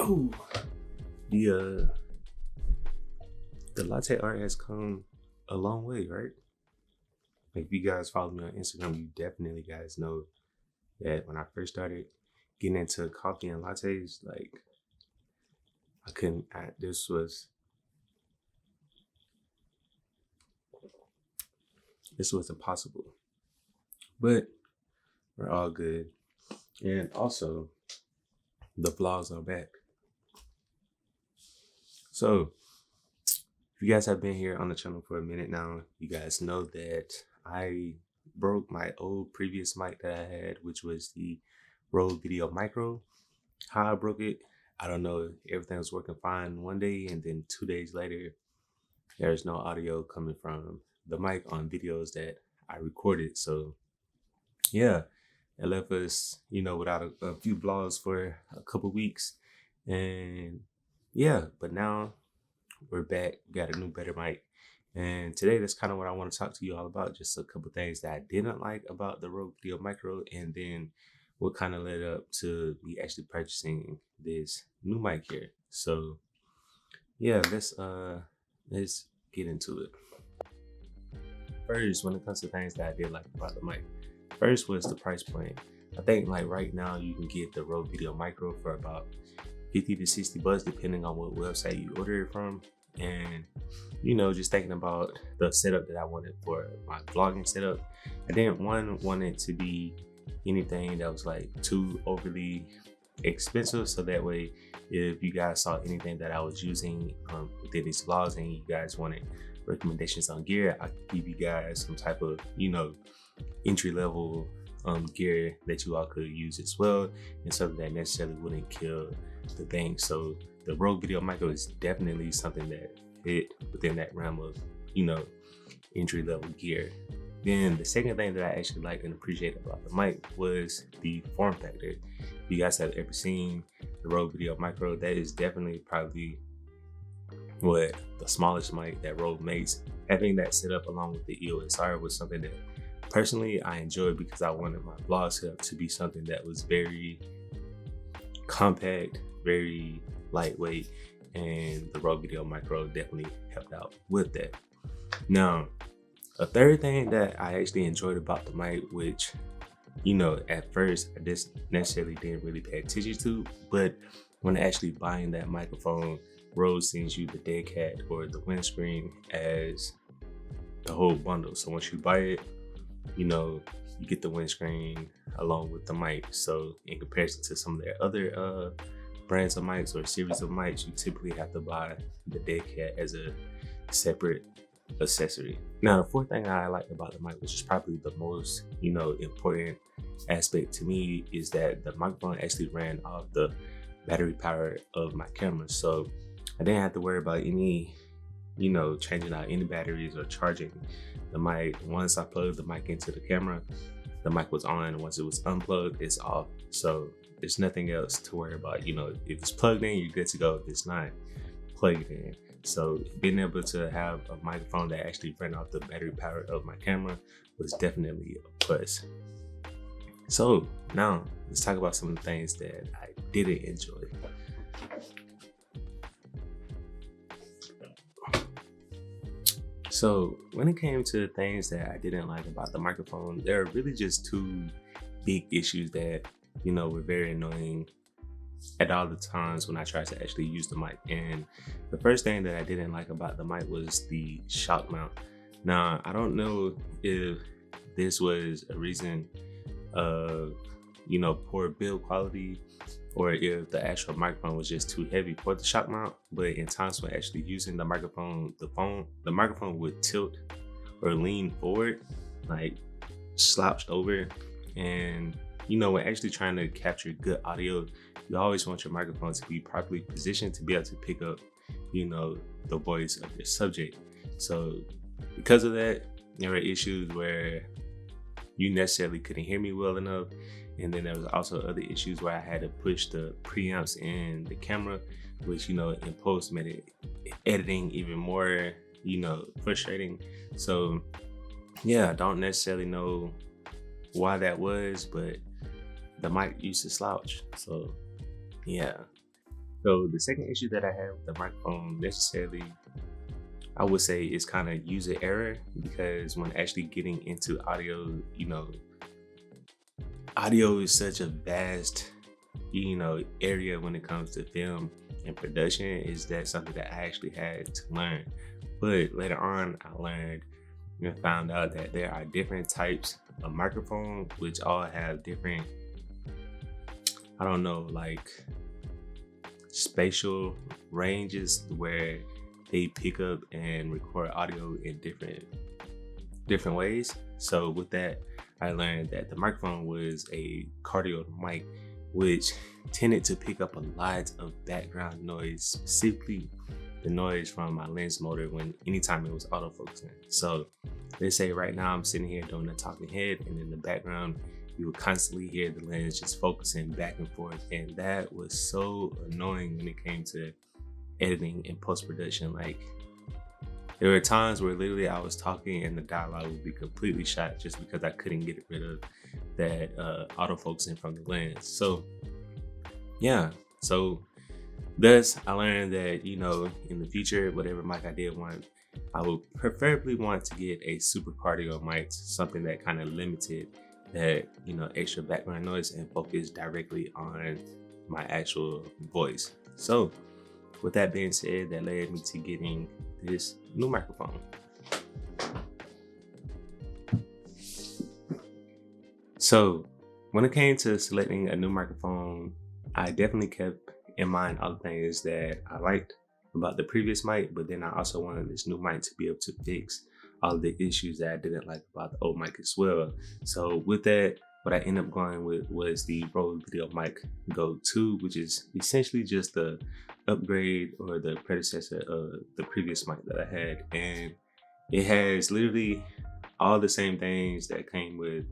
Oh, the uh the latte art has come a long way, right? Like if you guys follow me on Instagram, you definitely guys know that when I first started getting into coffee and lattes, like I couldn't this was impossible. But we're all good. And also the vlogs are back. So if you guys have been here on the channel for a minute now, you guys know that I broke my old previous mic that I had, which was the Rode Video Micro. How I broke it, I don't know. Everything was working fine one day, and then 2 days later, there's no audio coming from the mic on videos that I recorded. So yeah, it left us, without a few vlogs for a couple weeks. And yeah, but now we're back, got a new better mic. And today, that's kind of what I want to talk to you all about. Just a couple things that I didn't like about the Rode Video Micro, and then what kind of led up to me actually purchasing this new mic here. So yeah, let's get into it. First, when it comes to things that I did like about the mic, first was the price point. I think like right now you can get the Rode Video Micro for about 50 to 60 bucks depending on what website you order it from. And just thinking about the setup that I wanted for my vlogging setup, I didn't want it to be anything that was like too overly expensive, so that way if you guys saw anything that I was using within these vlogs and you guys wanted recommendations on gear, I could give you guys some type of entry level gear that you all could use as well, and something that necessarily wouldn't kill the thing. So the Rode Video Micro is definitely something that fit within that realm of entry level gear. Then the second thing that I actually liked and appreciated about the mic was the form factor. If you guys have ever seen the Rode Video Micro, that is definitely probably what the smallest mic that Rode makes. Having that set up along with the EOSR was something that personally I enjoyed, because I wanted my vlog setup to be something that was very compact, very lightweight, and the Rode Video Micro definitely helped out with that. Now, a third thing that I actually enjoyed about the mic, which at first I just necessarily didn't really pay attention to, but when actually buying that microphone, Rode sends you the dead cat or the windscreen as the whole bundle. So once you buy it, you get the windscreen along with the mic. So in comparison to some of their other brands of mics or series of mics, you typically have to buy the dead cat as a separate accessory. Now, the fourth thing I liked about the mic, which is probably the most important aspect to me, is that the microphone actually ran off the battery power of my camera. So I didn't have to worry about any changing out any batteries or charging the mic. Once I plugged the mic into the camera, the mic was on. Once it was unplugged, it's off. So there's nothing else to worry about. If it's plugged in, you're good to go. If it's not, plug it in. So being able to have a microphone that actually ran off the battery power of my camera was definitely a plus. So now let's talk about some of the things that I didn't enjoy. So when it came to things that I didn't like about the microphone, there are really just two big issues that were very annoying at all the times when I tried to actually use the mic. And the first thing that I didn't like about the mic was the shock mount. Now, I don't know if this was a reason of poor build quality, or if the actual microphone was just too heavy for the shock mount, but in times when actually using the microphone, the microphone would tilt or lean forward, like slouched over. And when actually trying to capture good audio, you always want your microphone to be properly positioned to be able to pick up the voice of your subject. So because of that, there were issues where you necessarily couldn't hear me well enough. And then there was also other issues where I had to push the preamps in the camera, which in post made it editing even more frustrating. So yeah, I don't necessarily know why that was, but the mic used to slouch. So yeah. So the second issue that I have with the microphone necessarily, I would say, is kind of user error, because when actually getting into audio, audio is such a vast, area when it comes to film and production. Is that something that I actually had to learn? But later on, I learned and found out that there are different types of microphone, which all have different, like spatial ranges where they pick up and record audio in different ways. So with that, I learned that the microphone was a cardio mic, which tended to pick up a lot of background noise, specifically the noise from my lens motor anytime it was autofocusing. So let's say right now I'm sitting here doing a talking head, and in the background you will constantly hear the lens just focusing back and forth, and that was so annoying when it came to editing and post-production. Like, there were times where literally I was talking and the dialogue would be completely shot just because I couldn't get rid of that autofocusing from the lens. So yeah, so thus I learned that, in the future, whatever mic I did want, I would preferably want to get a super cardio mic, something that kind of limited that, extra background noise and focus directly on my actual voice. So with that being said, that led me to getting this new microphone. So when it came to selecting a new microphone, I definitely kept in mind all the things that I liked about the previous mic, but then I also wanted this new mic to be able to fix all of the issues that I didn't like about the old mic as well. So with that, what I ended up going with was the Rode Video Mic Go 2, which is essentially just the upgrade or the predecessor of the previous mic that I had. And it has literally all the same things that came with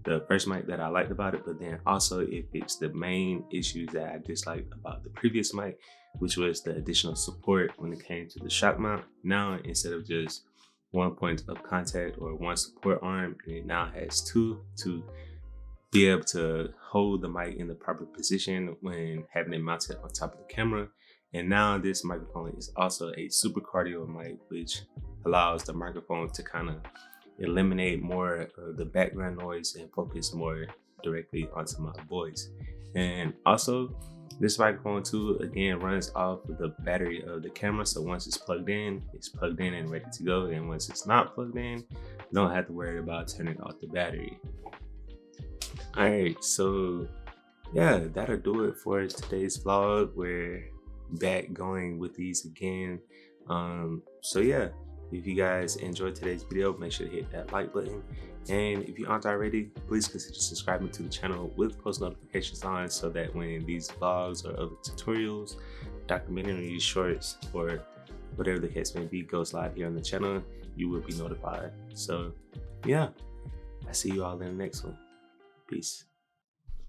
the first mic that I liked about it, but then also it fixed the main issues that I disliked about the previous mic, which was the additional support when it came to the shock mount. Now, instead of just one point of contact or one support arm, it now has two to be able to hold the mic in the proper position when having it mounted on top of the camera. And now this microphone is also a super cardio mic, which allows the microphone to kind of eliminate more of the background noise and focus more directly onto my voice. And also, this microphone too, again, runs off of the battery of the camera. So once it's plugged in and ready to go. And once it's not plugged in, you don't have to worry about turning off the battery. All right, so yeah, that'll do it for today's vlog. We're back going with these again. So yeah, if you guys enjoyed today's video, make sure to hit that like button. And if you aren't already, please consider subscribing to the channel with post notifications on, so that when these vlogs or other tutorials, documentaries, shorts, or whatever the case may be goes live here on the channel, you will be notified. So yeah, I see you all in the next one. Peace.